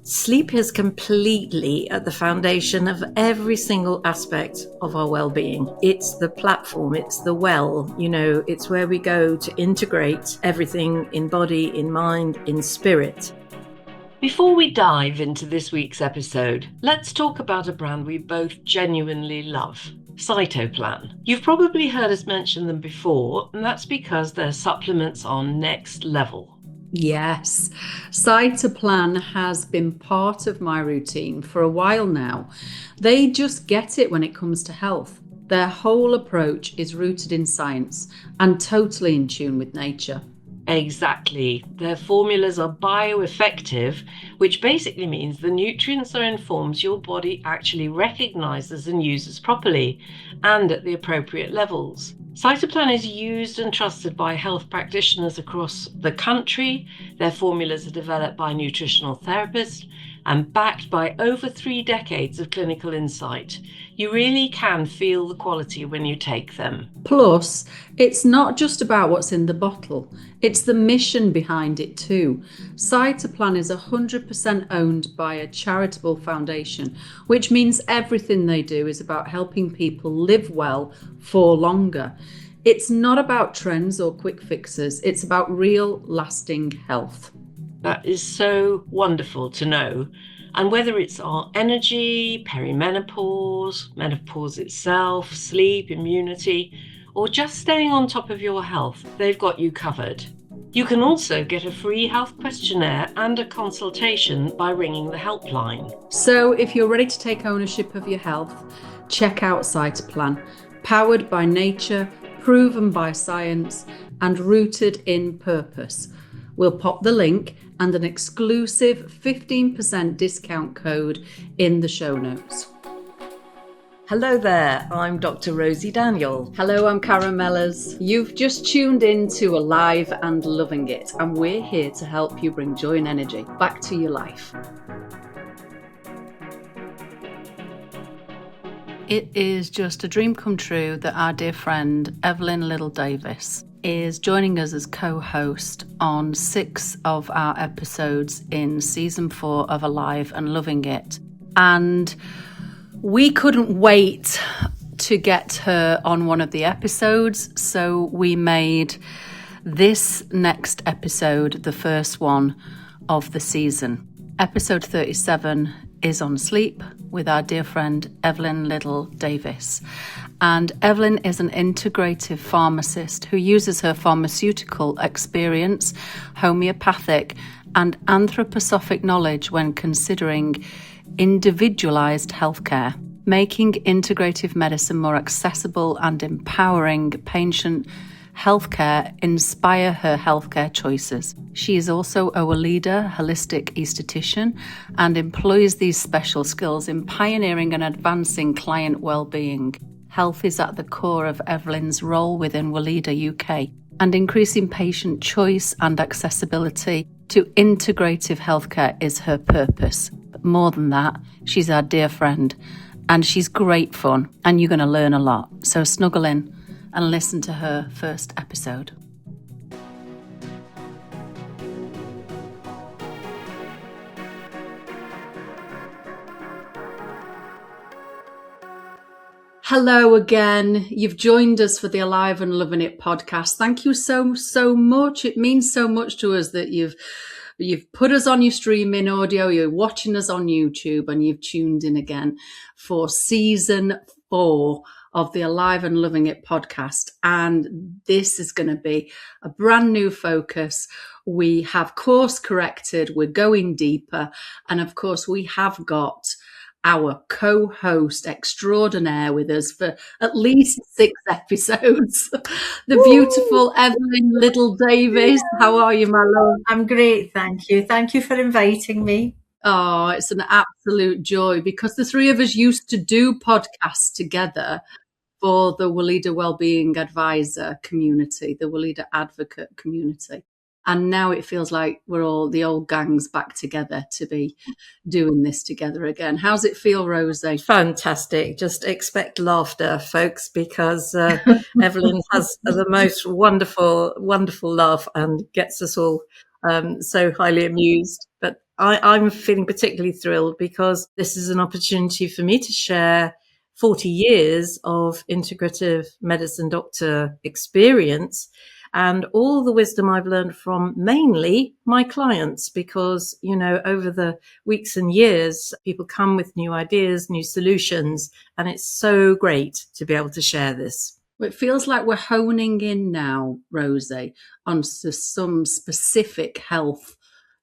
Sleep is completely at the foundation of every single aspect of our well-being. It's the platform, it's the well, it's where we go to integrate everything in body, in mind, in spirit. Before we dive into this week's episode, let's talk about a brand we both genuinely love, Cytoplan. You've probably heard us mention them before, and that's because their supplements are next level. Yes, Cytoplan has been part of my routine for a while now. They just get it when it comes to health. Their whole approach is rooted in science and totally in tune with nature. Exactly. Their formulas are bioeffective, which basically means the nutrients are in forms your body actually recognizes and uses properly and at the appropriate levels. Cytoplan is used and trusted by health practitioners across the country. Their formulas are developed by nutritional therapists and backed by over 3 decades of clinical insight. You really can feel the quality when you take them. Plus, it's not just about what's in the bottle, it's the mission behind it too. Cytoplan is 100% owned by a charitable foundation, which means everything they do is about helping people live well for longer. It's not about trends or quick fixes, it's about real, lasting health. That is so wonderful to know. And whether it's our energy, perimenopause, menopause itself, sleep, immunity, or just staying on top of your health, they've got you covered. You can also get a free health questionnaire and a consultation by ringing the helpline. So if you're ready to take ownership of your health, check out Cytoplan, powered by nature, proven by science, and rooted in purpose. We'll pop the link and an exclusive 15% discount code in the show notes. Hello there, I'm Dr. Rosy Daniel. Hello, I'm Karen Mellers. You've just tuned in to Alive and Loving It, and we're here to help you bring joy and energy back to your life. It is just a dream come true that our dear friend Evelyn Liddell-Davies is joining us as co-host on 6 of our episodes in season 4 of Alive and Loving It. And we couldn't wait to get her on one of the episodes, so we made this next episode the first one of the season. Episode 37 is on sleep with our dear friend Evelyn Liddell-Davies. And Evelyn is an integrative pharmacist who uses her pharmaceutical experience, homeopathic and anthroposophic knowledge when considering individualized healthcare, making integrative medicine more accessible and empowering patient healthcare inspire her healthcare choices. She is also a leader, holistic esthetician, and employs these special skills in pioneering and advancing client well-being. Health is at the core of Evelyn's role within Walida UK, and increasing patient choice and accessibility to integrative healthcare is her purpose. But more than that, she's our dear friend, and she's great fun, and you're going to learn a lot. So snuggle in and listen to her first episode. Hello again. You've joined us for the Alive and Loving It podcast. Thank you so much. It means so much to us that you've put us on your streaming audio, you're watching us on YouTube, and you've tuned in again for season 4 of the Alive and Loving It podcast. And this is going to be a brand new focus. We have course corrected, we're going deeper, and of course we have got our co-host extraordinaire with us for at least 6 episodes. The beautiful Evelyn Liddell-Davies. How are you, my love? I'm great, thank you. Thank you for inviting me. Oh, it's an absolute joy because the 3 of us used to do podcasts together for the Walida Wellbeing Advisor community, the Walida Advocate community. And now it feels like we're all the old gangs back together to be doing this together again. How's it feel, Rosie? Fantastic. Just expect laughter, folks, because Evelyn has the most wonderful laugh and gets us all so highly amused. But I'm feeling particularly thrilled because this is an opportunity for me to share 40 years of integrative medicine doctor experience and all the wisdom I've learned from mainly my clients, because, over the weeks and years, people come with new ideas, new solutions, and it's so great to be able to share this. It feels like we're honing in now, Rosie, on some specific health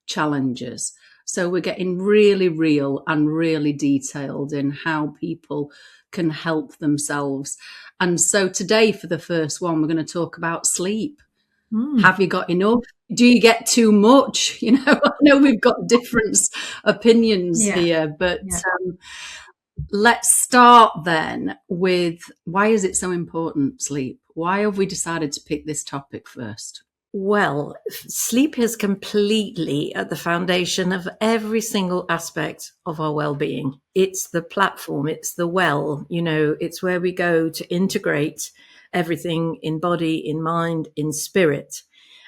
challenges. So we're getting really real and really detailed in how people can help themselves. And so today, for the first one, we're going to talk about sleep. Have you got enough? Do you get too much? I know we've got different opinions here, but let's start then with, why is it so important, sleep? Why have we decided to pick this topic first? Well, sleep is completely at the foundation of every single aspect of our well-being. It's the platform, it's the well, it's where we go to integrate everything in body, in mind, in spirit.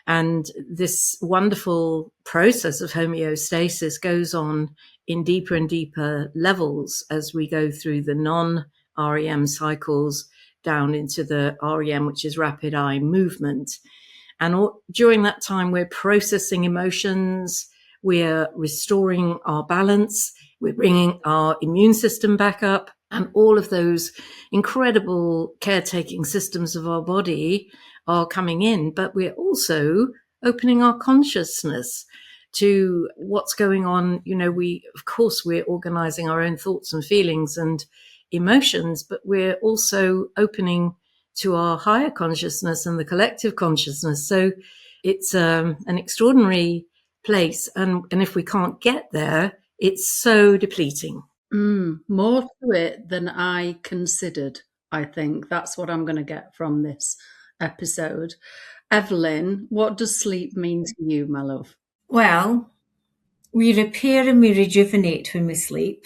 And this wonderful process of homeostasis goes on in deeper and deeper levels as we go through the non-REM cycles down into the REM, which is rapid eye movement. And during that time, we're processing emotions, we're restoring our balance, we're bringing our immune system back up, and all of those incredible caretaking systems of our body are coming in. But we're also opening our consciousness to what's going on. We're organizing our own thoughts and feelings and emotions, but we're also opening to our higher consciousness and the collective consciousness. So it's an extraordinary place. And if we can't get there, it's so depleting. More to it than I considered, I think. That's what I'm going to get from this episode. Evelyn, what does sleep mean to you, my love? Well, we repair and we rejuvenate when we sleep.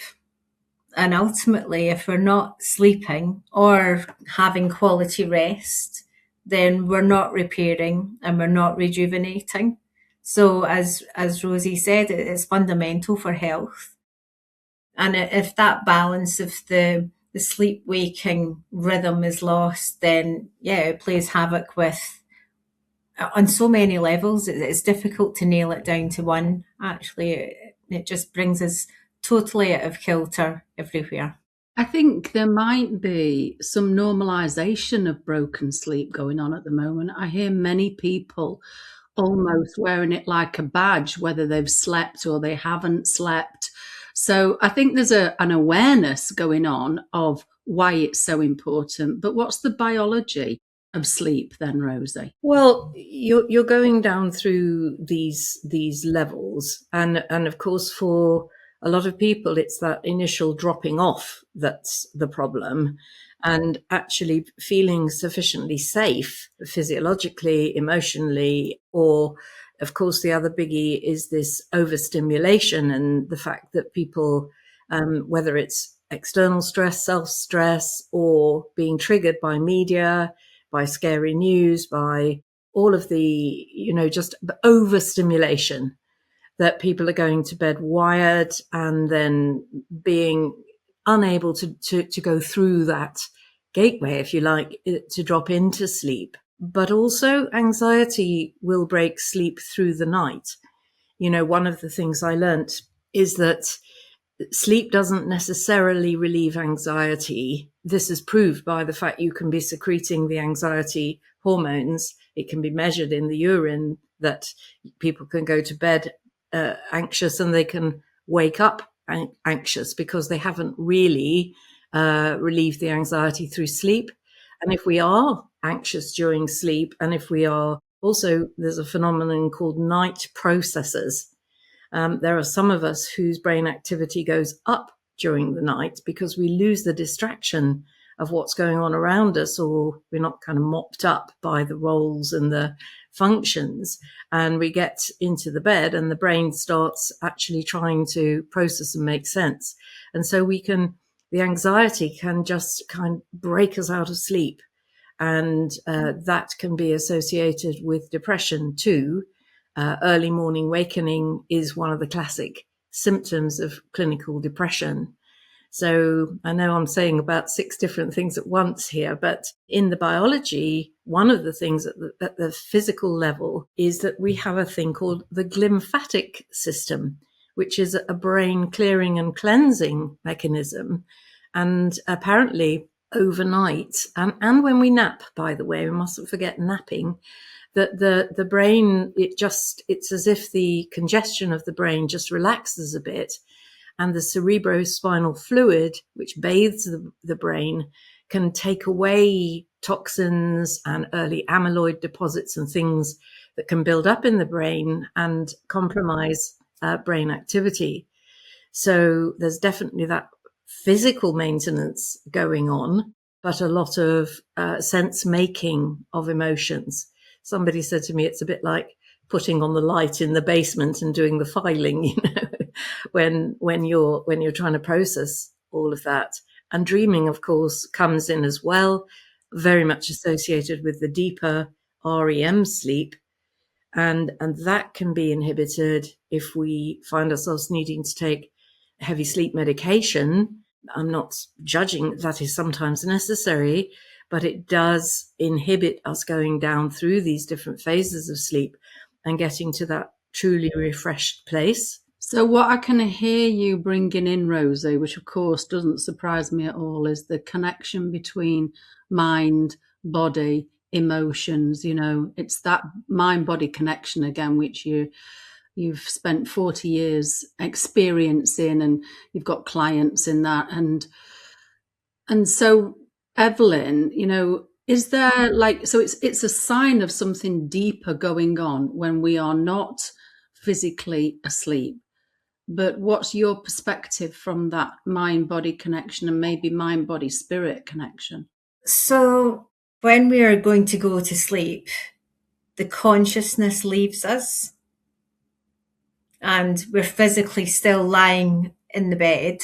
And ultimately, if we're not sleeping or having quality rest, then we're not repairing and we're not rejuvenating. So as Rosie said, it's fundamental for health. And if that balance of the sleep-waking rhythm is lost, then it plays havoc on so many levels. It's difficult to nail it down to one, actually. It just brings us totally out of kilter everywhere. I think there might be some normalization of broken sleep going on at the moment. I hear many people almost wearing it like a badge, whether they've slept or they haven't slept. So I think there's an awareness going on of why it's so important. But what's the biology of sleep then, Rosie? Well, you're going down through these levels, and of course for a lot of people it's that initial dropping off that's the problem, and actually feeling sufficiently safe physiologically, emotionally, or of course the other biggie is this overstimulation and the fact that people, whether it's external stress, self-stress, or being triggered by media, by scary news, by all of the, just overstimulation, that people are going to bed wired and then being unable to go through that gateway, if you like, to drop into sleep. But also anxiety will break sleep through the night. One of the things I learnt is that sleep doesn't necessarily relieve anxiety. This is proved by the fact you can be secreting the anxiety hormones. It can be measured in the urine that people can go to bed anxious and they can wake up anxious because they haven't really relieved the anxiety through sleep. And if we are anxious during sleep, and if we are also, there's a phenomenon called night processors. There are some of us whose brain activity goes up during the night because we lose the distraction of what's going on around us, or we're not kind of mopped up by the roles and the functions, and we get into the bed and the brain starts actually trying to process and make sense. And so the anxiety can just kind of break us out of sleep. And that can be associated with depression too. Early morning wakening is one of the classic symptoms of clinical depression. So I know I'm saying about 6 different things at once here, but in the biology, one of the things at the physical level is that we have a thing called the glymphatic system, which is a brain clearing and cleansing mechanism. And apparently overnight, and when we nap, by the way, we mustn't forget napping, that the brain, it's as if the congestion of the brain just relaxes a bit, and the cerebrospinal fluid, which bathes the brain, can take away toxins and early amyloid deposits and things that can build up in the brain and compromise brain activity. So there's definitely that physical maintenance going on, but a lot of sense making of emotions. Somebody said to me, it's a bit like putting on the light in the basement and doing the filing, you know, when you're trying to process all of that. And dreaming, of course, comes in as well, very much associated with the deeper REM sleep. And that can be inhibited if we find ourselves needing to take heavy sleep medication. I'm not judging, that is sometimes necessary, but it does inhibit us going down through these different phases of sleep and getting to that truly refreshed place. So what I can hear you bringing in, Rosy, which of course doesn't surprise me at all, is the connection between mind, body, emotions. You know, it's that mind-body connection again, which you've spent 40 years experiencing, and you've got clients in that. And so, Evelyn, you know, is there so it's a sign of something deeper going on when we are not physically asleep. But what's your perspective from that mind-body connection and maybe mind-body-spirit connection? So when we are going to go to sleep, the consciousness leaves us and we're physically still lying in the bed,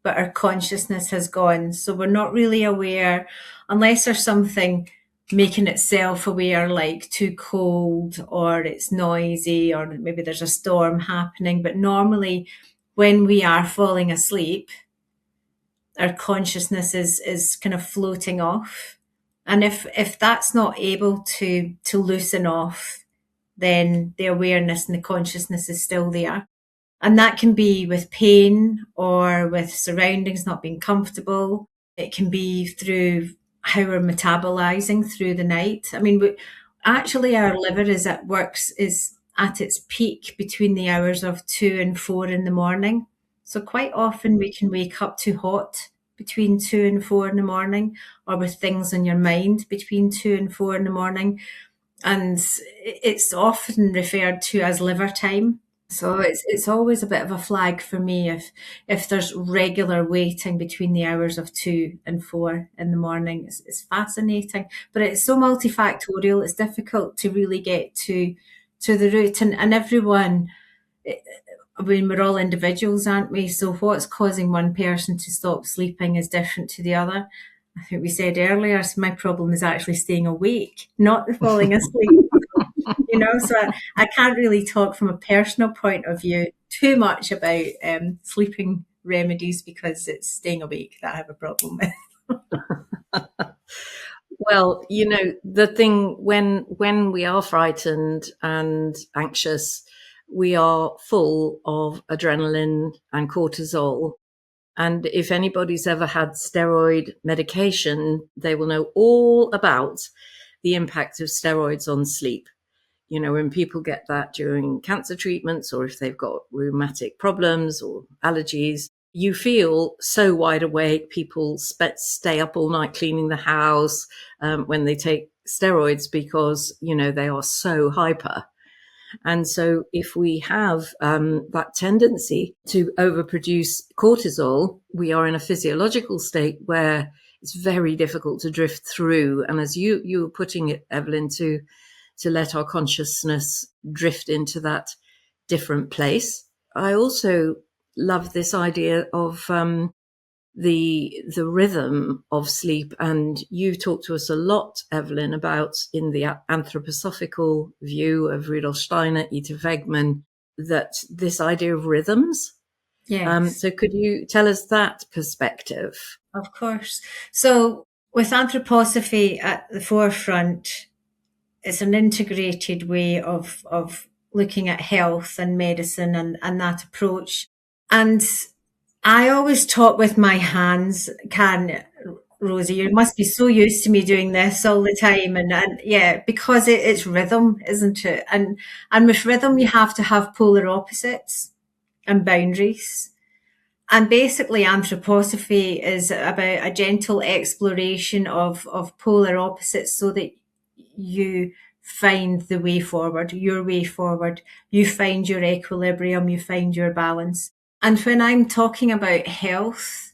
but our consciousness has gone. So we're not really aware, unless there's something making itself aware, like too cold or it's noisy or maybe there's a storm happening. But normally when we are falling asleep, our consciousness is kind of floating off. And if that's not able to loosen off, then the awareness and the consciousness is still there. And that can be with pain or with surroundings not being comfortable. It can be through how we're metabolizing through the night. I mean, actually our liver is at its peak between the hours of 2 and 4 in the morning. So quite often we can wake up too hot between 2 and 4 in the morning, or with things on your mind between 2 and 4 in the morning. And it's often referred to as liver time. So it's always a bit of a flag for me if there's regular waiting between the hours of 2 and 4 in the morning. It's fascinating, but it's so multifactorial. It's difficult to really get to the root. And everyone, I mean, we're all individuals, aren't we? So what's causing one person to stop sleeping is different to the other. I think we said earlier, so my problem is actually staying awake, not falling asleep. You know, so I can't really talk from a personal point of view too much about sleeping remedies, because it's staying awake that I have a problem with. Well, you know, the thing when we are frightened and anxious, we are full of adrenaline and cortisol. And if anybody's ever had steroid medication, they will know all about the impact of steroids on sleep. You know, when people get that during cancer treatments, or if they've got rheumatic problems or allergies, you feel so wide awake. People stay up all night cleaning the house when they take steroids, because, you know, they are so hyper. And so if we have that tendency to overproduce cortisol, we are in a physiological state where it's very difficult to drift through. And as you were putting it, Evelyn, to let our consciousness drift into that different place. I also love this idea of the rhythm of sleep. And you talked to us a lot, Evelyn, about, in the Anthroposophical view of Rudolf Steiner, Ita Wegman, that this idea of rhythms. Yes. So could you tell us that perspective? Of course. So with anthroposophy at the forefront, it's an integrated way of looking at health and medicine and that approach. And I always talk with my hands. Rosie, you must be so used to me doing this all the time. And yeah, because it's rhythm, isn't it? And with rhythm, you have to have polar opposites and boundaries. And basically, anthroposophy is about a gentle exploration of polar opposites so that you find the way forward, your way forward. You find your equilibrium, you find your balance. And when I'm talking about health,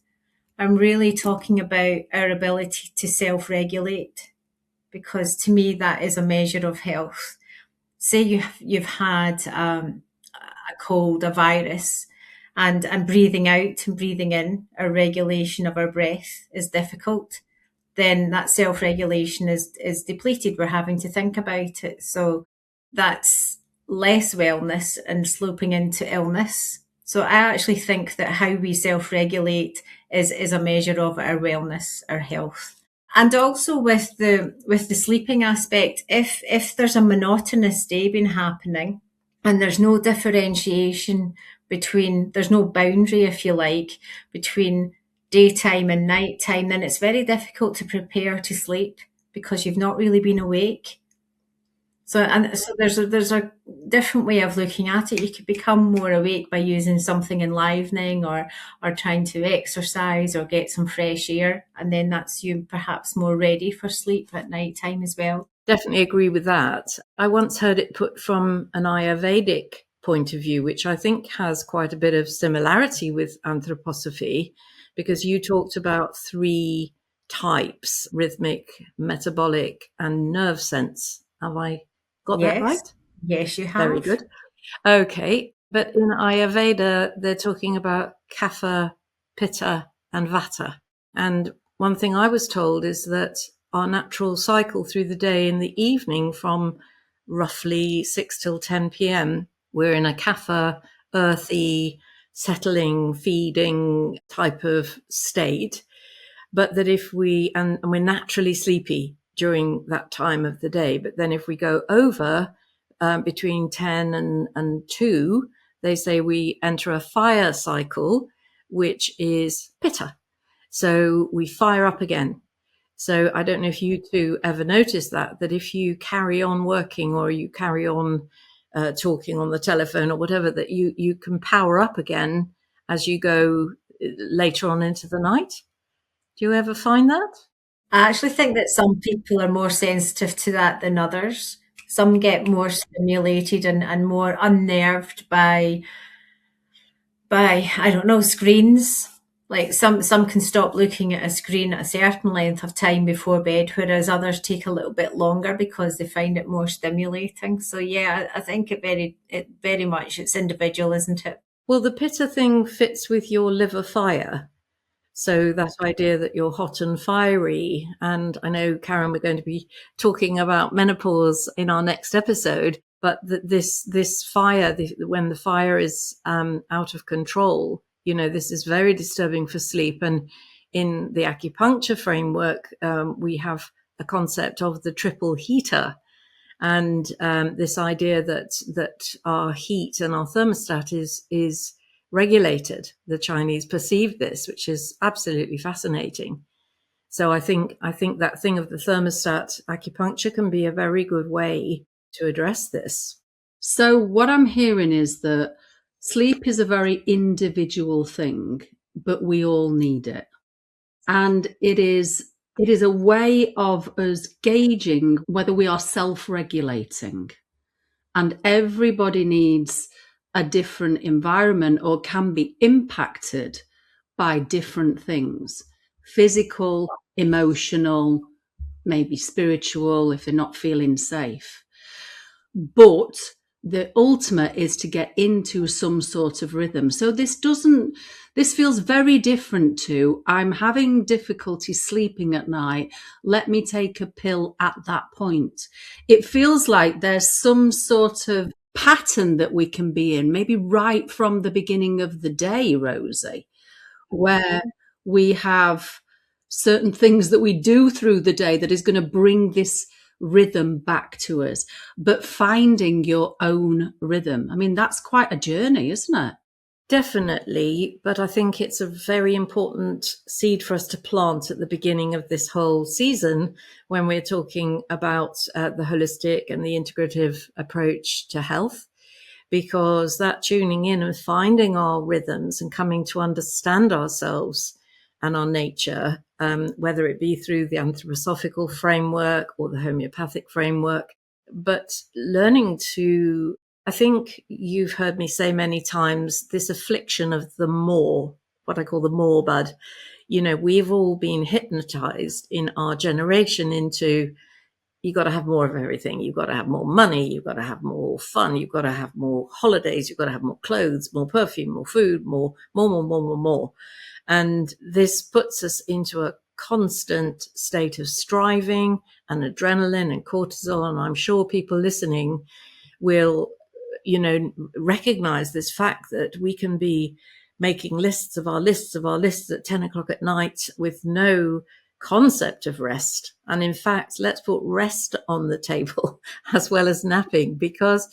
I'm really talking about our ability to self-regulate, because to me, that is a measure of health. Say you've had a cold, a virus, and breathing out and breathing in, our regulation of our breath is difficult, then that self-regulation is depleted. We're having to think about it. So that's less wellness and sloping into illness. So I actually think that how we self-regulate is a measure of our wellness, our health. And also with the sleeping aspect, if there's a monotonous day been happening and there's no differentiation there's no boundary, if you like, between daytime and nighttime, then it's very difficult to prepare to sleep because you've not really been awake. So there's a different way of looking at it. You could become more awake by using something enlivening or trying to exercise or get some fresh air, and then that's you perhaps more ready for sleep at night time as well. Definitely agree with that. I once heard it put from an Ayurvedic point of view, which I think has quite a bit of similarity with anthroposophy, because you talked about 3 types: rhythmic, metabolic, and nerve sense. Have I got that right? Yes, you have. Very good. Okay. But in Ayurveda, they're talking about kapha, pitta, and vata. And one thing I was told is that our natural cycle through the day, in the evening from roughly 6 till 10 p.m., we're in a kapha, earthy, settling, feeding type of state. But that if and we're naturally sleepy during that time of the day, but then if we go over between 10 and 2, they say we enter a fire cycle, which is pitta. So we fire up again. So I don't know if you two ever noticed that if you carry on working or you carry on talking on the telephone or whatever, that you can power up again as you go later on into the night. Do you ever find that? I actually think that some people are more sensitive to that than others. Some get more stimulated and more unnerved by I don't know, screens. Like some can stop looking at a screen at a certain length of time before bed, whereas others take a little bit longer because they find it more stimulating. So yeah, I think it very much it's individual, isn't it? Well, the pitta thing fits with your liver fire. So that idea that you're hot and fiery, and I know, Karen, we're going to be talking about menopause in our next episode, but this fire, when the fire is out of control, this is very disturbing for sleep. And in the acupuncture framework, we have a concept of the triple heater, and this idea that our heat and our thermostat is regulated. The Chinese perceive this, which is absolutely fascinating. So I think that thing of the thermostat acupuncture can be a very good way to address this. So what I'm hearing is that sleep is a very individual thing, but we all need it. And it is a way of us gauging whether we are self-regulating. And everybody needs a different environment or can be impacted by different things: physical, emotional, maybe spiritual if they're not feeling safe. But the ultimate is to get into some sort of rhythm. So this feels very different to, I'm having difficulty sleeping at night, let me take a pill at that point. It feels like there's some sort of pattern that we can be in, maybe right from the beginning of the day, Rosie, where we have certain things that we do through the day that is going to bring this rhythm back to us. But finding your own rhythm, I mean, that's quite a journey, isn't it? Definitely, but I think it's a very important seed for us to plant at the beginning of this whole season when we're talking about the holistic and the integrative approach to health, because that tuning in and finding our rhythms and coming to understand ourselves and our nature, whether it be through the Anthroposophical framework or the homeopathic framework, but learning to, I think you've heard me say many times, this affliction of the more, what I call the more bud. You know, we've all been hypnotized in our generation into, you got to have more of everything. You've got to have more money. You've got to have more fun. You've got to have more holidays. You've got to have more clothes, more perfume, more food, more. And this puts us into a constant state of striving and adrenaline and cortisol. And I'm sure people listening will, you know, recognize this fact that we can be making lists of our lists at 10 o'clock at night with no concept of rest. And in fact, let's put rest on the table as well as napping, because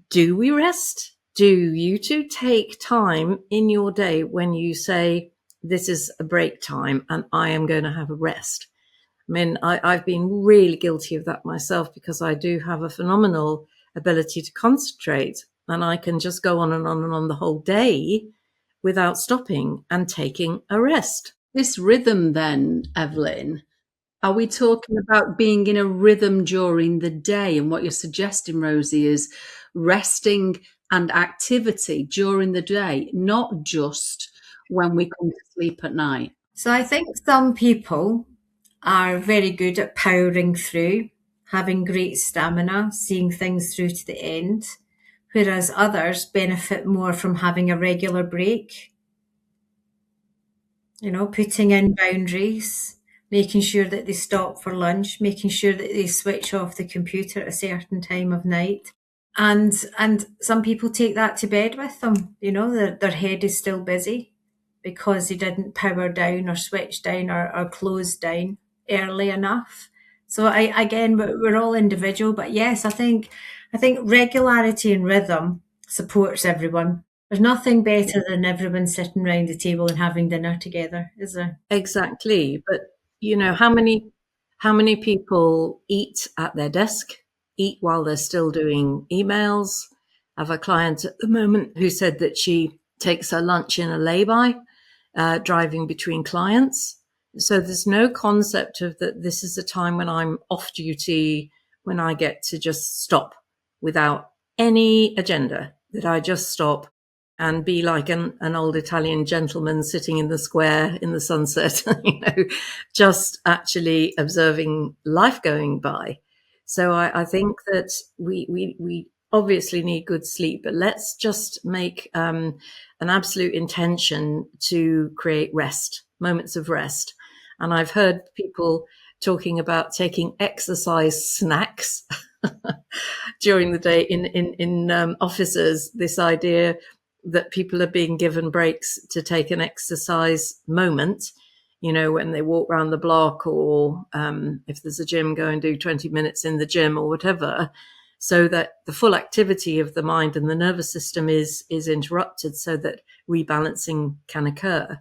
do we rest? Do you two take time in your day when you say, this is a break time and I am going to have a rest? I mean, I've been really guilty of that myself, because I do have a phenomenal ability to concentrate, and I can just go on and on and on the whole day without stopping and taking a rest. This rhythm then, Evelyn, are we talking about being in a rhythm during the day? And what you're suggesting, Rosie, is resting and activity during the day, not just when we come to sleep at night. So I think some people are very good at powering through, having great stamina, seeing things through to the end, whereas others benefit more from having a regular break. You know, putting in boundaries, making sure that they stop for lunch, making sure that they switch off the computer at a certain time of night. And some people take that to bed with them. You know, their head is still busy because they didn't power down or switch down or close down early enough. So again, we're all individual, but yes, I think regularity and rhythm supports everyone. There's nothing better than everyone sitting around the table and having dinner together, is there? Exactly. But you know, how many people eat at their desk, eat while they're still doing emails? I have a client at the moment who said that she takes her lunch in a lay-by, driving between clients. So there's no concept of that this is a time when I'm off duty, when I get to just stop without any agenda, that I just stop and be like an old Italian gentleman sitting in the square in the sunset, you know, just actually observing life going by. So I think that we obviously need good sleep, but let's just make an absolute intention to create rest, moments of rest. And I've heard people talking about taking exercise snacks during the day in offices, this idea that people are being given breaks to take an exercise moment, you know, when they walk around the block, or if there's a gym, go and do 20 minutes in the gym or whatever, so that the full activity of the mind and the nervous system is interrupted, so that rebalancing can occur.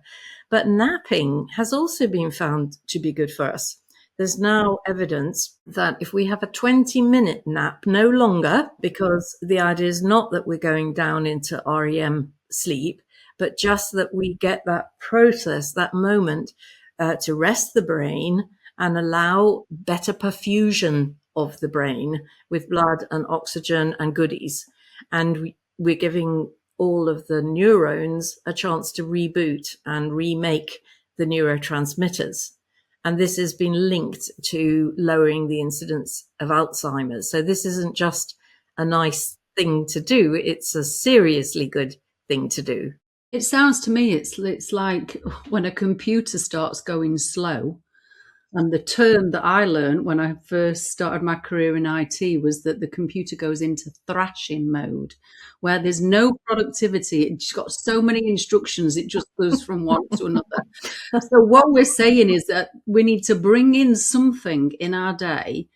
But napping has also been found to be good for us. There's now evidence that if we have a 20-minute nap, no longer, because the idea is not that we're going down into REM sleep, but just that we get that process, that moment to rest the brain and allow better perfusion of the brain with blood and oxygen and goodies. And we're giving all of the neurons a chance to reboot and remake the neurotransmitters. And this has been linked to lowering the incidence of Alzheimer's. So this isn't just a nice thing to do. It's a seriously good thing to do. It sounds to me it's like when a computer starts going slow, And the term that I learned when I first started my career in IT was that the computer goes into thrashing mode, where there's no productivity. It's got so many instructions, it just goes from one to another. So what we're saying is that we need to bring in something in our day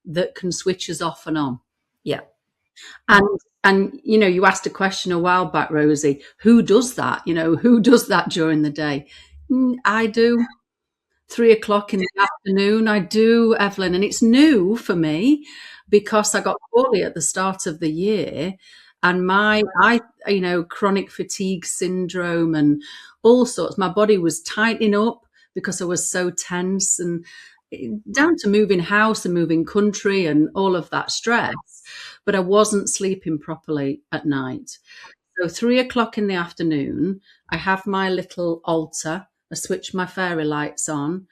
that can switch us off and on. Yeah. And you asked a question a while back, Rosie, who does that? Who does that during the day? I do. 3 o'clock in the afternoon, I do, Evelyn. And it's new for me because I got poorly at the start of the year, and chronic fatigue syndrome and all sorts. My body was tightening up because I was so tense, and down to moving house and moving country and all of that stress. But I wasn't sleeping properly at night. So 3 o'clock in the afternoon, I have my little altar. I switch my fairy lights on.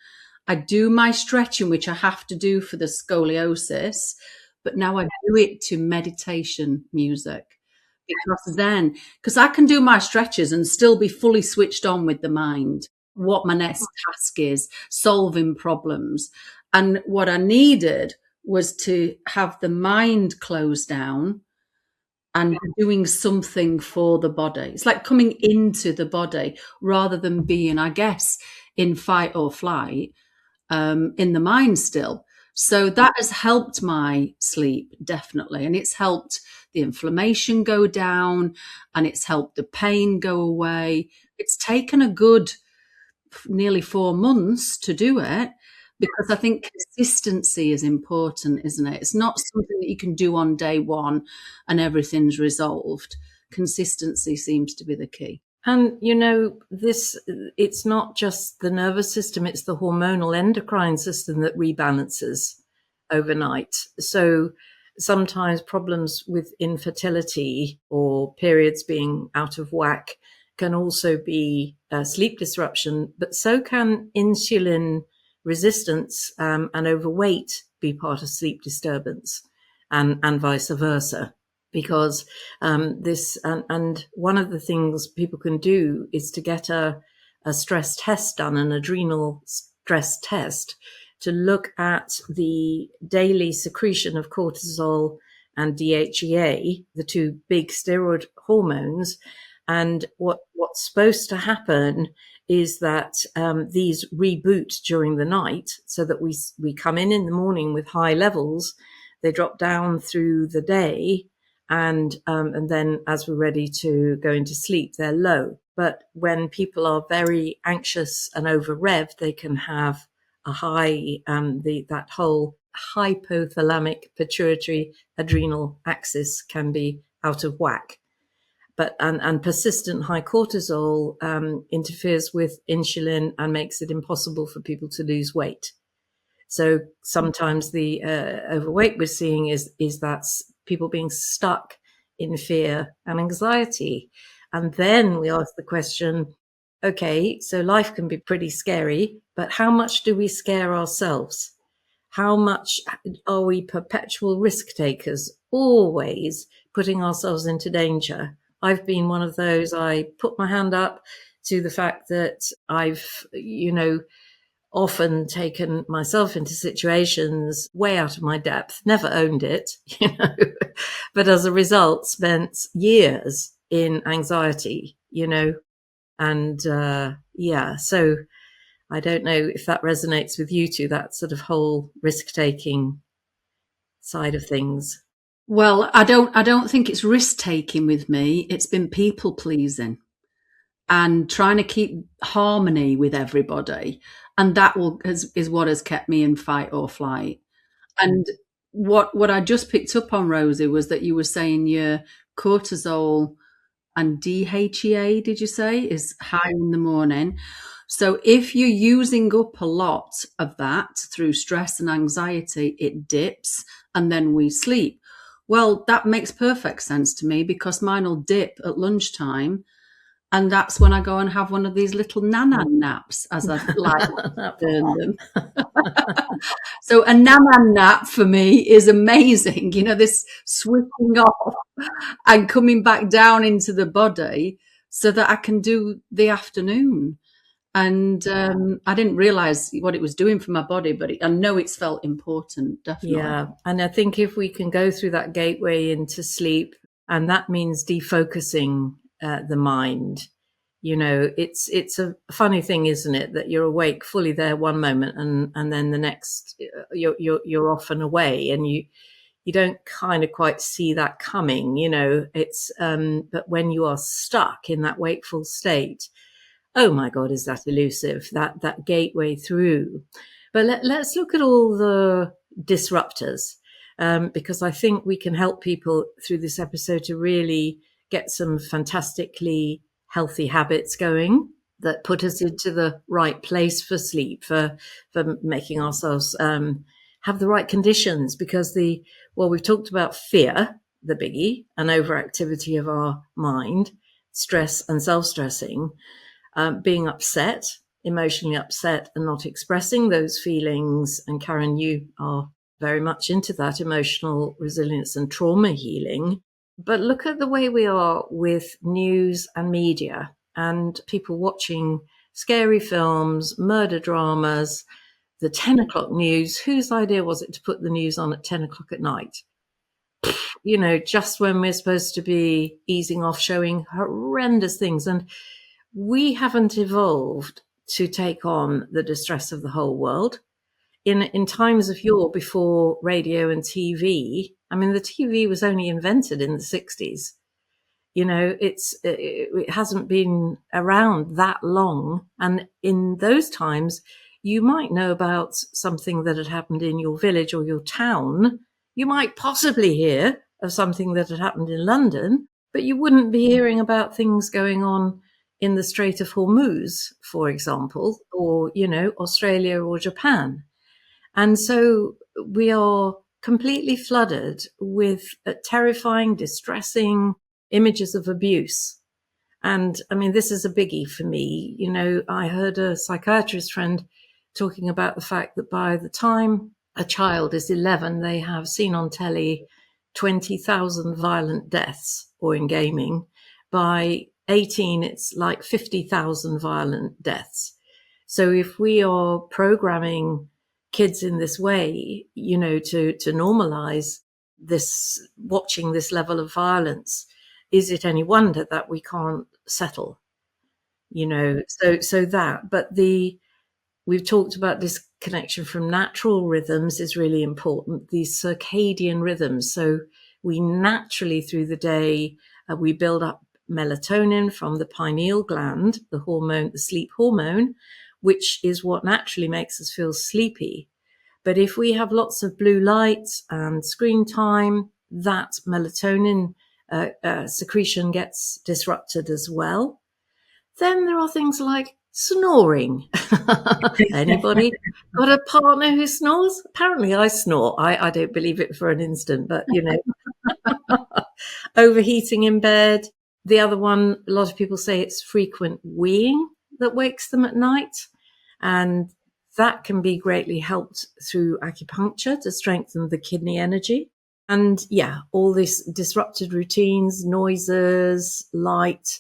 I do my stretching, which I have to do for the scoliosis, but now I do it to meditation music. Because I can do my stretches and still be fully switched on with the mind, what my next task is, solving problems. And what I needed was to have the mind close down and doing something for the body. It's like coming into the body rather than being, I guess, in fight or flight, in the mind still. So that has helped my sleep, definitely. And it's helped the inflammation go down, and it's helped the pain go away. It's taken a good nearly 4 months to do it, because I think consistency is important, isn't it? It's not something that you can do on day one and everything's resolved. Consistency seems to be the key. And, it's not just the nervous system, it's the hormonal endocrine system that rebalances overnight. So sometimes problems with infertility or periods being out of whack can also be sleep disruption, but so can insulin resistance and overweight be part of sleep disturbance, and vice versa. Because and one of the things people can do is to get a stress test done, an adrenal stress test, to look at the daily secretion of cortisol and DHEA, the two big steroid hormones. And what's supposed to happen is that these reboot during the night, so that we come in the morning with high levels, they drop down through the day, and then as we're ready to go into sleep, they're low. But when people are very anxious and over revved, they can have a high, that whole hypothalamic pituitary adrenal axis can be out of whack. But and persistent high cortisol interferes with insulin and makes it impossible for people to lose weight. So sometimes the overweight we're seeing is that people being stuck in fear and anxiety. And then we ask the question, okay, so life can be pretty scary, but how much do we scare ourselves? How much are we perpetual risk takers, always putting ourselves into danger? I've been one of those. I put my hand up to the fact that I've, often taken myself into situations way out of my depth, never owned it, but as a result spent years in anxiety, and so I don't know if that resonates with you too, that sort of whole risk-taking side of things. Well, I don't think it's risk-taking with me. It's been people-pleasing and trying to keep harmony with everybody. And that is what has kept me in fight or flight. And what I just picked up on, Rosie, was that you were saying your cortisol and DHEA, did you say, is high in the morning. So if you're using up a lot of that through stress and anxiety, it dips and then we sleep. Well, that makes perfect sense to me, because mine will dip at lunchtime. And that's when I go and have one of these little nana naps, as I like to term them. So a nana nap for me is amazing. This switching off and coming back down into the body so that I can do the afternoon. And I didn't realize what it was doing for my body, but I know it's felt important, definitely. Yeah. And I think if we can go through that gateway into sleep, and that means defocusing the mind, you know, it's a funny thing, isn't it, that you're awake fully there one moment, and then the next you're off and away, and you don't kind of quite see that coming, you know. It's but when you are stuck in that wakeful state, oh my God, is that elusive, that gateway through. But let's look at all the disruptors, because I think we can help people through this episode to really get some fantastically healthy habits going that put us into the right place for sleep, for making ourselves have the right conditions. Because we've talked about fear, the biggie, and overactivity of our mind, stress and self-stressing, being upset, emotionally upset, and not expressing those feelings. And Karen, you are very much into that emotional resilience and trauma healing. But look at the way we are with news and media and people watching scary films, murder dramas, the 10 o'clock news. Whose idea was it to put the news on at 10 o'clock at night? You know, just when we're supposed to be easing off, showing horrendous things. And we haven't evolved to take on the distress of the whole world. In times of yore, before radio and TV, I mean, the TV was only invented in the 60s. You know, it hasn't been around that long. And in those times, you might know about something that had happened in your village or your town. You might possibly hear of something that had happened in London, but you wouldn't be hearing about things going on in the Strait of Hormuz, for example, or, you know, Australia or Japan. And so we are completely flooded with terrifying, distressing images of abuse. And I mean, this is a biggie for me. You know, I heard a psychiatrist friend talking about the fact that by the time a child is 11, they have seen on telly 20,000 violent deaths, or in gaming. By 18, it's like 50,000 violent deaths. So if we are programming kids in this way, you know, to normalize this, watching this level of violence, is it any wonder that we can't settle? You know, so that, but we've talked about disconnection from natural rhythms is really important. These circadian rhythms. So we naturally through the day, we build up melatonin from the pineal gland, the hormone, the sleep hormone, which is what naturally makes us feel sleepy. But if we have lots of blue light and screen time, that melatonin secretion gets disrupted as well. Then there are things like snoring. Anybody got a partner who snores? Apparently I snore. I don't believe it for an instant, but you know, overheating in bed. The other one, a lot of people say it's frequent weeing that wakes them at night. And that can be greatly helped through acupuncture to strengthen the kidney energy. And yeah, all these disrupted routines, noises, light.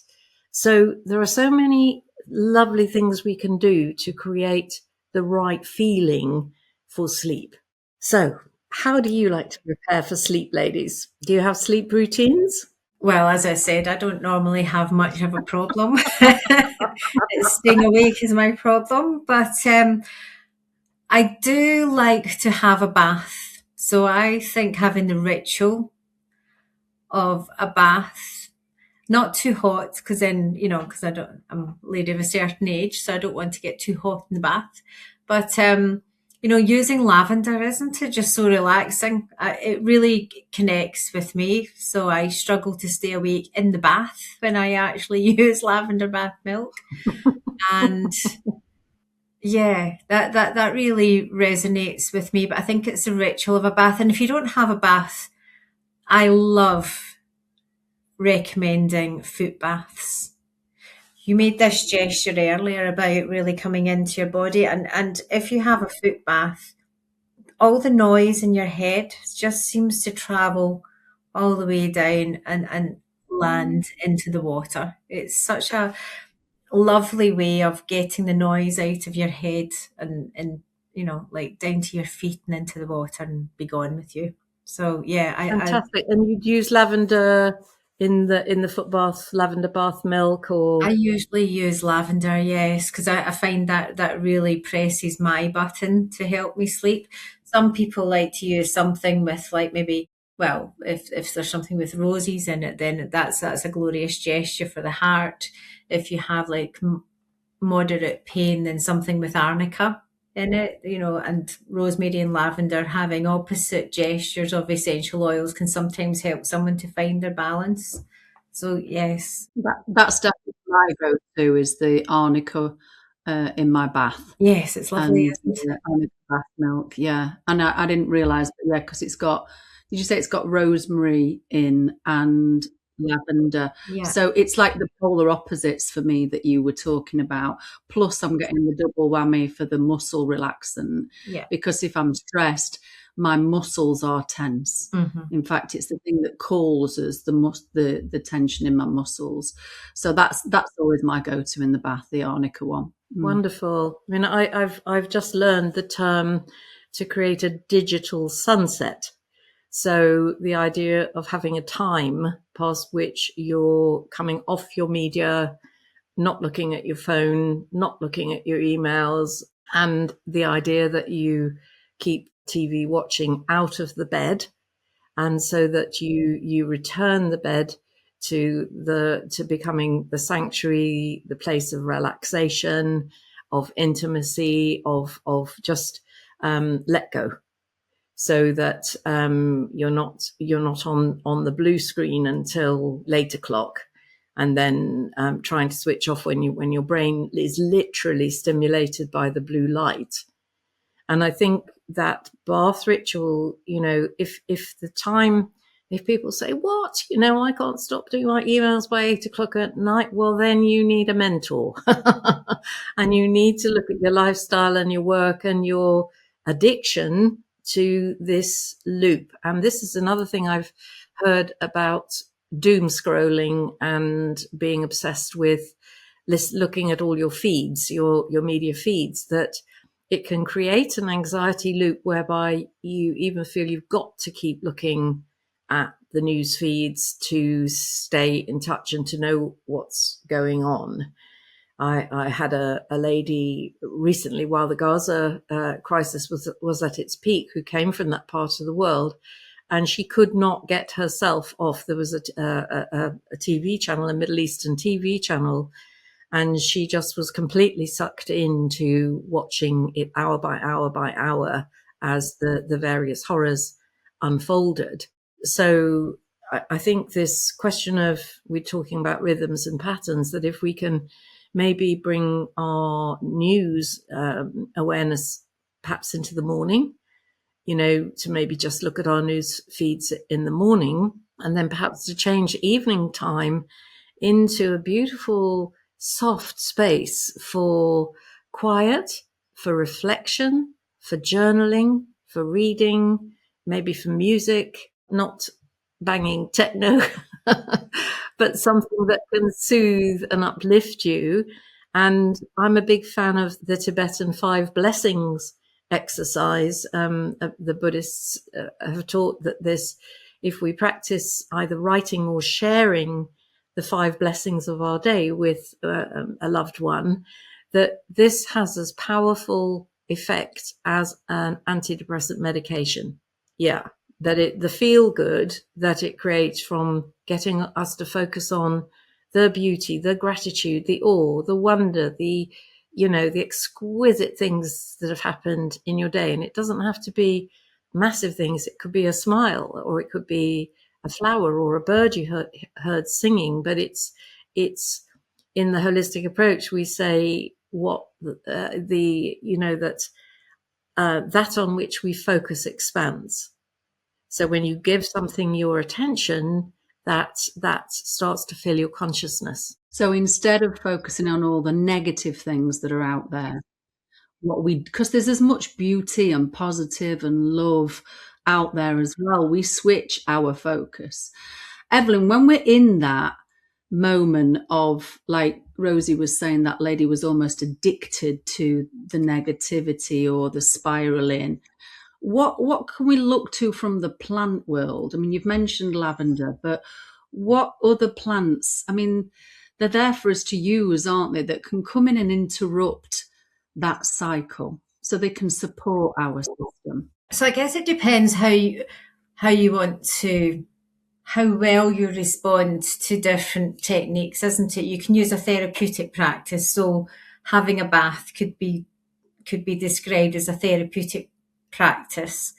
So there are so many lovely things we can do to create the right feeling for sleep. So how do you like to prepare for sleep, ladies? Do you have sleep routines? Well, as I said, I don't normally have much of a problem. Staying awake is my problem, but I do like to have a bath. So I think having the ritual of a bath, not too hot, because then, you know, because I'm a lady of a certain age, so I don't want to get too hot in the bath. But you know, using lavender, isn't it just so relaxing? It really connects with me. So I struggle to stay awake in the bath when I actually use lavender bath milk. And yeah, that really resonates with me. But I think it's the ritual of a bath. And if you don't have a bath, I love recommending foot baths. You made this gesture earlier about really coming into your body. And if you have a foot bath, all the noise in your head just seems to travel all the way down and land into the water. It's such a lovely way of getting the noise out of your head and you know, like down to your feet and into the water and be gone with you. So yeah, Fantastic. And you'd use lavender in the foot bath, lavender bath milk, or I usually use lavender, yes, because I find that that really presses my button to help me sleep. Some people like to use something with like maybe, well, if there's something with roses in it, then that's a glorious gesture for the heart. If you have like moderate pain, then something with arnica in it, you know, and rosemary and lavender having opposite gestures of essential oils can sometimes help someone to find their balance. So yes. That's definitely my go-to, is the arnica in my bath. Yes, it's lovely, And isn't it? arnica bath milk, yeah. And I didn't realise, but yeah, because it's got, did you say it's got rosemary in and lavender? Yeah. So it's like the polar opposites for me that you were talking about. Plus, I'm getting the double whammy for the muscle relaxant, Yeah. because if I'm stressed, my muscles are tense. Mm-hmm. In fact, it's the thing that causes the tension in my muscles. So that's always my go-to in the bath, the arnica one. Wonderful. I mean, I've just learned the term to create a digital sunset. So the idea of having a time past which you're coming off your media, not looking at your phone, not looking at your emails, and the idea that you keep TV watching out of the bed, and so that you return the bed to becoming the sanctuary, the place of relaxation, of intimacy, of just let go, so that you're not on the blue screen until late o'clock, and then trying to switch off when your brain is literally stimulated by the blue light. And I think that bath ritual, you know, if people say, what, you know, I can't stop doing my emails by 8 o'clock at night, well, then you need a mentor. And you need to look at your lifestyle and your work and your addiction to this loop. And this is another thing I've heard about doom scrolling and being obsessed with looking at all your feeds, your media feeds, that it can create an anxiety loop whereby you even feel you've got to keep looking at the news feeds to stay in touch and to know what's going on. I had a lady recently, while the Gaza crisis was at its peak, who came from that part of the world, and she could not get herself off. There was a TV channel, a Middle Eastern TV channel, and she just was completely sucked into watching it hour by hour by hour as the various horrors unfolded. So I think this question of, we're talking about rhythms and patterns, that if we can maybe bring our news awareness perhaps into the morning, you know, to maybe just look at our news feeds in the morning, and then perhaps to change evening time into a beautiful, soft space for quiet, for reflection, for journaling, for reading, maybe for music, not banging techno, but something that can soothe and uplift you. And I'm a big fan of the Tibetan 5 blessings exercise. The Buddhists have taught that if we practice either writing or sharing the 5 blessings of our day with a loved one, that this has as powerful effect as an antidepressant medication. Yeah, that the feel good that it creates from getting us to focus on the beauty, the gratitude, the awe, the wonder, the exquisite things that have happened in your day. And it doesn't have to be massive things. It could be a smile, or it could be a flower or a bird you heard singing. But it's in the holistic approach, we say what that on which we focus expands. So when you give something your attention, that starts to fill your consciousness. So instead of focusing on all the negative things that are out there, because there's as much beauty and positive and love out there as well, we switch our focus. Evelyn, when we're in that moment of, like Rosie was saying, that lady was almost addicted to the negativity or the spiraling. What can we look to from the plant world? I mean, you've mentioned lavender, but what other plants? I mean, they're there for us to use, aren't they? That can come in and interrupt that cycle, so they can support our system. So I guess it depends how you want to, how well you respond to different techniques, isn't it? You can use a therapeutic practice. So having a bath could be described as a therapeutic practice.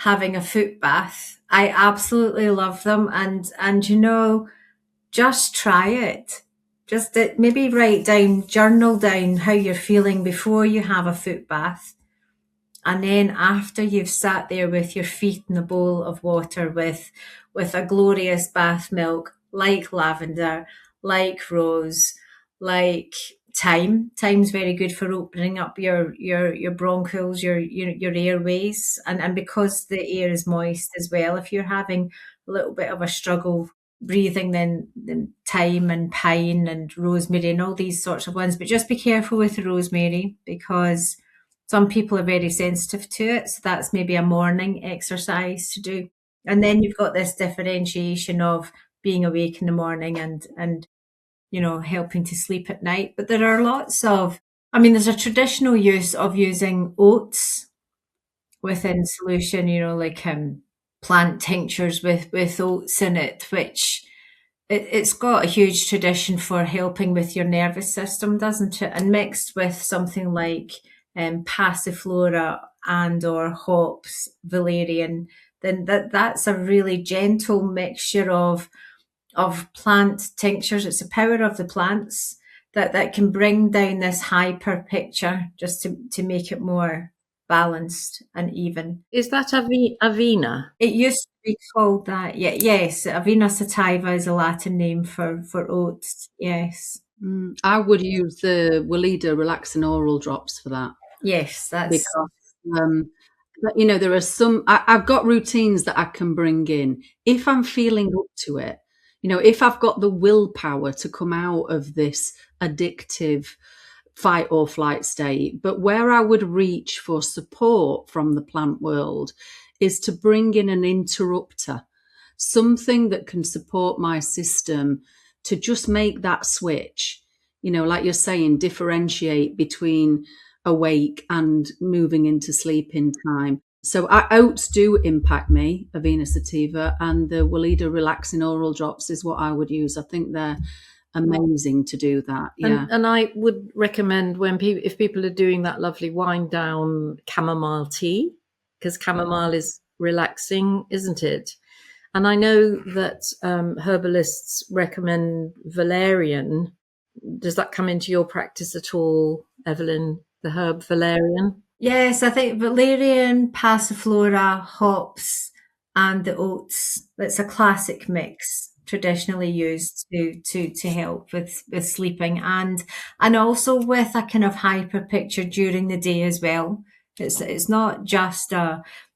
Having a foot bath, I absolutely love them, and you know, just try it. Just maybe write down, journal down how you're feeling before you have a foot bath. And then after you've sat there with your feet in a bowl of water with a glorious bath milk, like lavender, like rose, like thyme. Thyme's very good for opening up your bronchioles, your airways. And because the air is moist as well, if you're having a little bit of a struggle breathing, then thyme and pine and rosemary and all these sorts of ones. But just be careful with the rosemary, because some people are very sensitive to it. So that's maybe a morning exercise to do. And then you've got this differentiation of being awake in the morning and you know, helping to sleep at night. But there are lots of, I mean, there's a traditional use of using oats within solution, you know, like plant tinctures with oats in it, which it's got a huge tradition for helping with your nervous system, doesn't it? And mixed with something like passiflora and or hops, valerian, then that's a really gentle mixture of plant tinctures. It's the power of the plants that can bring down this hyper picture just to make it more balanced and even. Is that Avena? It used to be called that. Yeah, yes. Avena sativa is a Latin name for oats. Yes. I would use the Weleda relaxing oral drops for that. Yes, that's because you know, there are some. I've got routines that I can bring in if I'm feeling up to it. You know, if I've got the willpower to come out of this addictive fight or flight state. But where I would reach for support from the plant world is to bring in an interrupter, something that can support my system to just make that switch. You know, like you're saying, differentiate between awake and moving into sleeping time. So oats do impact me, Avena sativa, and the Weleda relaxing oral drops is what I would use. I think they're amazing to do that. Yeah. And I would recommend if people are doing that lovely wind down, chamomile tea, because chamomile is relaxing, isn't it? And I know that herbalists recommend valerian. Does that come into your practice at all, Evelyn, the herb valerian? Yes, I think valerian, passiflora, hops, and the oats. It's a classic mix traditionally used to help with sleeping and also with a kind of hyper picture during the day as well. It's not just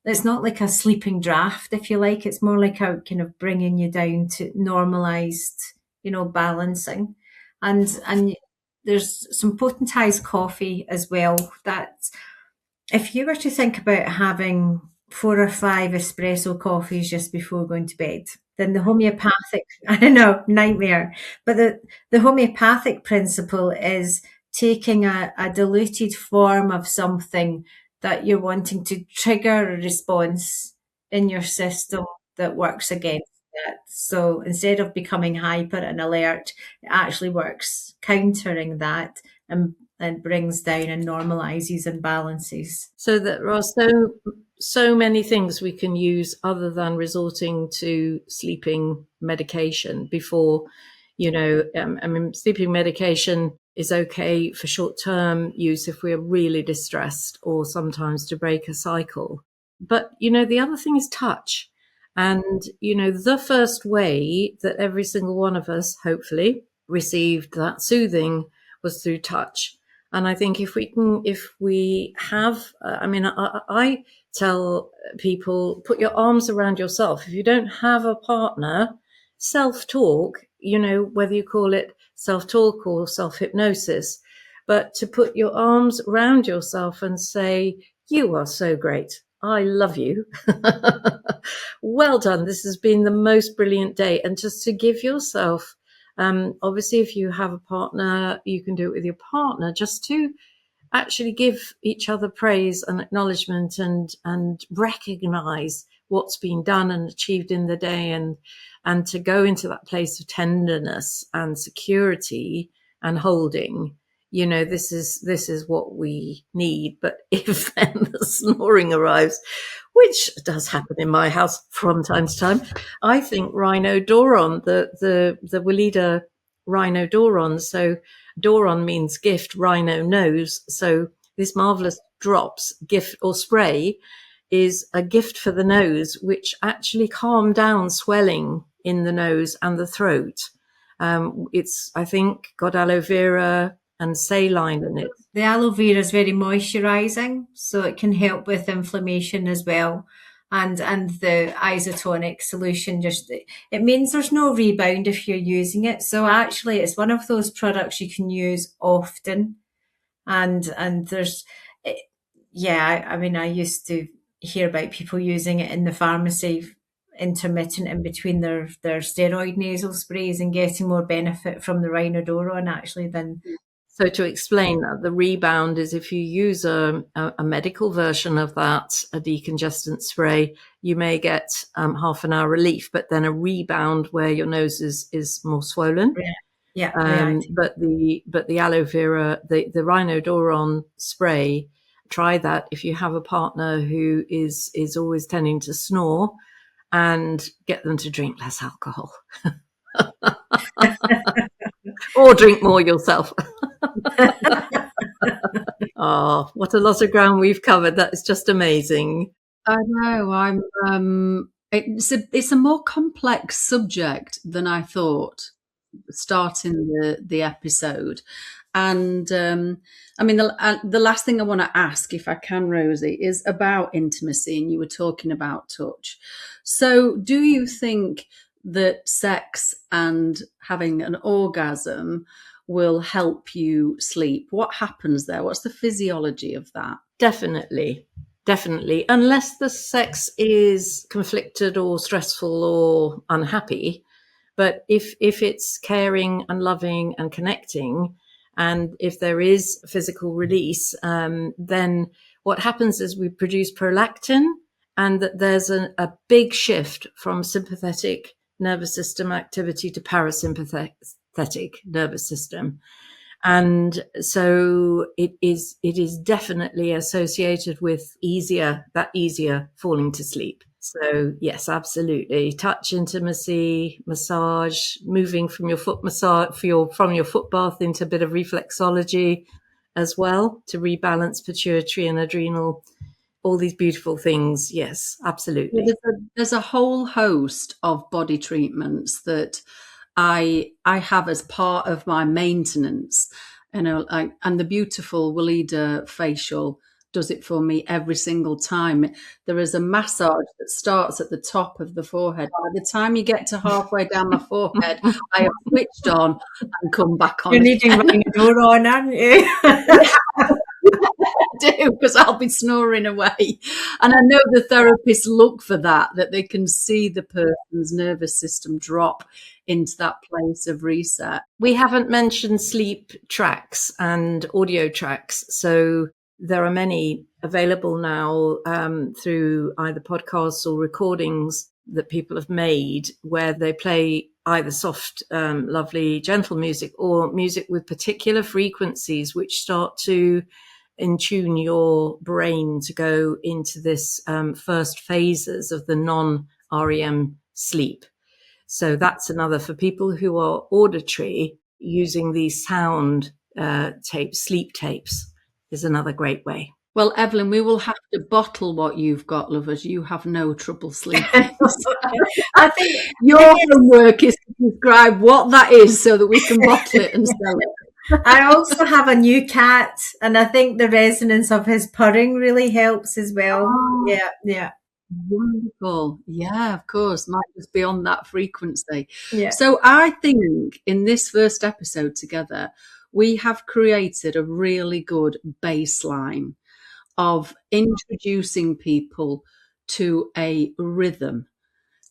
it's not like a sleeping draft, if you like. It's more like a kind of bringing you down to normalized, you know, balancing. And there's some potentized coffee as well that if you were to think about having 4 or 5 espresso coffees just before going to bed, then the homeopathic, I know, nightmare, but the homeopathic principle is taking a diluted form of something that you're wanting to trigger a response in your system that works against that. So instead of becoming hyper and alert, it actually works countering that and brings down and normalizes and balances. So there are so many things we can use other than resorting to sleeping medication before, you know, I mean, sleeping medication is okay for short-term use if we're really distressed or sometimes to break a cycle. But, you know, the other thing is touch. And, you know, the first way that every single one of us, hopefully, received that soothing was through touch. And I think if we have, I mean, I tell people, put your arms around yourself. If you don't have a partner, self-talk whether you call it self-talk or self-hypnosis, but to put your arms around yourself and say, you are so great. I love you. Well done. This has been the most brilliant day. And just to give yourself, obviously, if you have a partner, you can do it with your partner, just to actually give each other praise and acknowledgement and recognize what's been done and achieved in the day, and to go into that place of tenderness and security and holding. This is what we need. But if then the snoring arrives, which does happen in my house from time to time, I think rhinodoron, the Weleda rhinodoron. So doron means gift, rhino nose. So this marvelous drops, gift or spray, is a gift for the nose, which actually calm down swelling in the nose and the throat. It's, I think, got aloe vera and saline in it. The aloe vera is very moisturising, so it can help with inflammation as well. And the isotonic solution, it means there's no rebound if you're using it. So actually, it's one of those products you can use often. And there's, I used to hear about people using it in the pharmacy, intermittent in between their steroid nasal sprays, and getting more benefit from the rhinodoron actually than. So to explain that, the rebound is if you use a medical version of that, a decongestant spray, you may get half an hour relief, but then a rebound where your nose is more swollen. Yeah. But the aloe vera, the rhinodoron spray, try that if you have a partner who is always tending to snore, and get them to drink less alcohol. Or drink more yourself. Oh, what a lot of ground we've covered. That is just amazing. I know. It's a more complex subject than I thought starting the episode. And the last thing I want to ask, if I can, Rosie, is about intimacy, and you were talking about touch. So do you think that sex and having an orgasm will help you sleep? What happens there? What's the physiology of that? Definitely. Unless the sex is conflicted or stressful or unhappy. But if it's caring and loving and connecting, and if there is physical release, then what happens is we produce prolactin, and that there's a big shift from sympathetic nervous system activity to parasympathetic nervous system. And so it is definitely associated with easier falling to sleep. So yes, absolutely. Touch, intimacy, massage, moving from your foot from your foot bath into a bit of reflexology as well to rebalance pituitary and adrenal, all these beautiful things. Yes, absolutely. There's a whole host of body treatments that I have as part of my maintenance, and the beautiful Weleda facial does it for me every single time. There is a massage that starts at the top of the forehead. By the time you get to halfway down my forehead, I have switched on and come back on. You're needing running a door on, aren't you? I do, because I'll be snoring away. And I know the therapists look for that they can see the person's nervous system drop into that place of reset. We haven't mentioned sleep tracks and audio tracks. So there are many available now through either podcasts or recordings that people have made, where they play either soft, lovely, gentle music, or music with particular frequencies which start to in-tune your brain to go into this first phases of the non-REM sleep. So that's another for people who are auditory. Using these sound tapes, sleep tapes, is another great way. Well, Evelyn, we will have to bottle what you've got, lovers. You have no trouble sleeping. I think your homework is to describe what that is so that we can bottle it and sell it. I also have a new cat, and I think the resonance of his purring really helps as well. Oh. Yeah. Wonderful. Yeah, of course. Might just be on that frequency. Yeah. So I think in this first episode together, we have created a really good baseline of introducing people to a rhythm,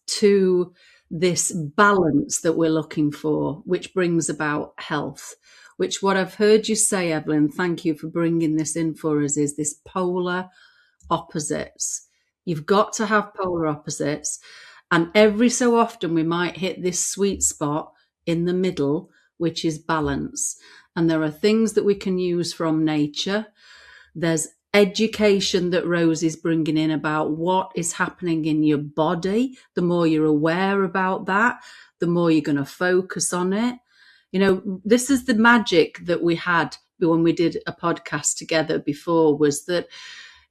to this balance that we're looking for, which brings about health. Which, what I've heard you say, Evelyn, thank you for bringing this in for us, is this polar opposites. You've got to have polar opposites. And every so often we might hit this sweet spot in the middle, which is balance. And there are things that we can use from nature. There's education that Rose is bringing in about what is happening in your body. The more you're aware about that, the more you're going to focus on it. You know, this is the magic that we had when we did a podcast together before, was that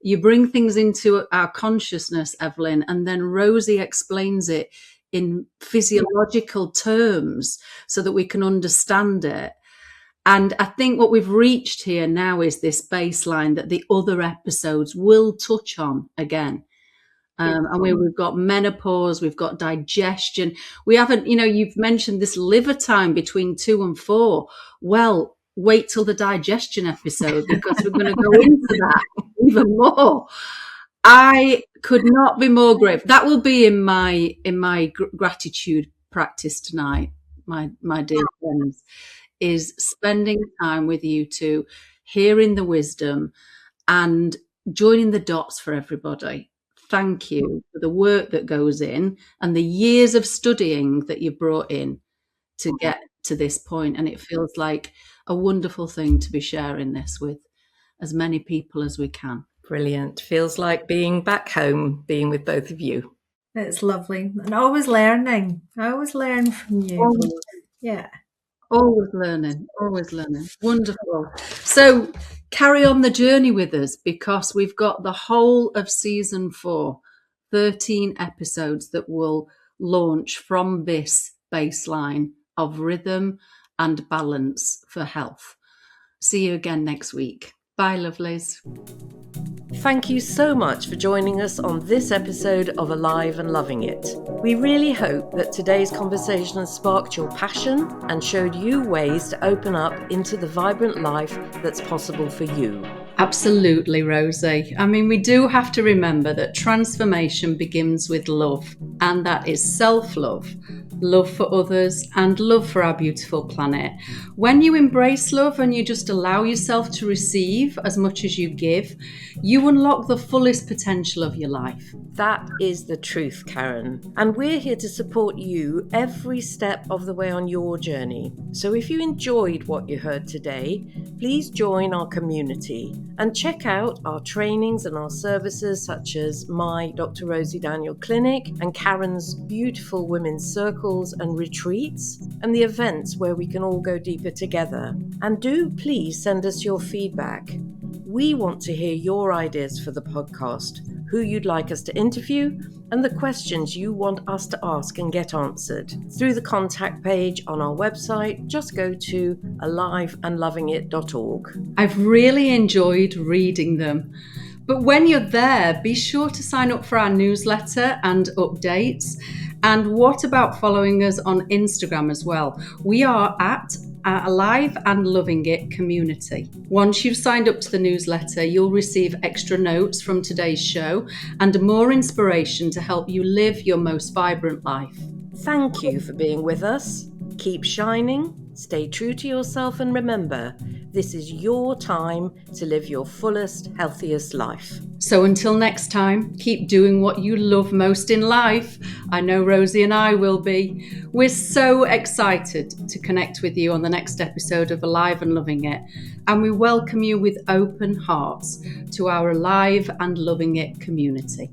you bring things into our consciousness, Evelyn, and then Rosie explains it in physiological terms so that we can understand it. And I think what we've reached here now is this baseline that the other episodes will touch on again. And we've got menopause, we've got digestion. We haven't, you know, you've mentioned this liver time between 2 and 4. Well, wait till the digestion episode, because we're going to go into that even more. I could not be more grateful. That will be in my gratitude practice tonight, my dear friends, is spending time with you two, hearing the wisdom and joining the dots for everybody. Thank you for the work that goes in and the years of studying that you brought in to get to this point. And it feels like a wonderful thing to be sharing this with as many people as we can. Brilliant. Feels like being back home, being with both of you. It's lovely. And always learning. I always learn from you. Yeah. Always learning, always learning. Wonderful. So carry on the journey with us, because we've got the whole of season 4, 13 episodes that will launch from this baseline of rhythm and balance for health. See you again next week. Bye, lovelies. Thank you so much for joining us on this episode of Alive and Loving It. We really hope that today's conversation has sparked your passion and showed you ways to open up into the vibrant life that's possible for you. Absolutely, Rosie. I mean, we do have to remember that transformation begins with love, and that is self-love, love for others, and love for our beautiful planet. When you embrace love and you just allow yourself to receive as much as you give, you unlock the fullest potential of your life. That is the truth, Karen. And we're here to support you every step of the way on your journey. So if you enjoyed what you heard today, please join our community and check out our trainings and our services, such as my Dr. Rosy Daniel clinic and Karen's beautiful women's circles and retreats, and the events where we can all go deeper together. And do please send us your feedback. We want to hear your ideas for the podcast, who you'd like us to interview, and the questions you want us to ask and get answered. Through the contact page on our website, just go to aliveandlovingit.org. I've really enjoyed reading them. But when you're there, be sure to sign up for our newsletter and updates. And what about following us on Instagram as well? We are at Alive and Loving It Community. Once you've signed up to the newsletter, you'll receive extra notes from today's show and more inspiration to help you live your most vibrant life. Thank you for being with us. Keep shining, stay true to yourself, and remember, this is your time to live your fullest, healthiest life. So until next time, keep doing what you love most in life. I know Rosie and I will be. We're so excited to connect with you on the next episode of Alive and Loving It. And we welcome you with open hearts to our Alive and Loving It community.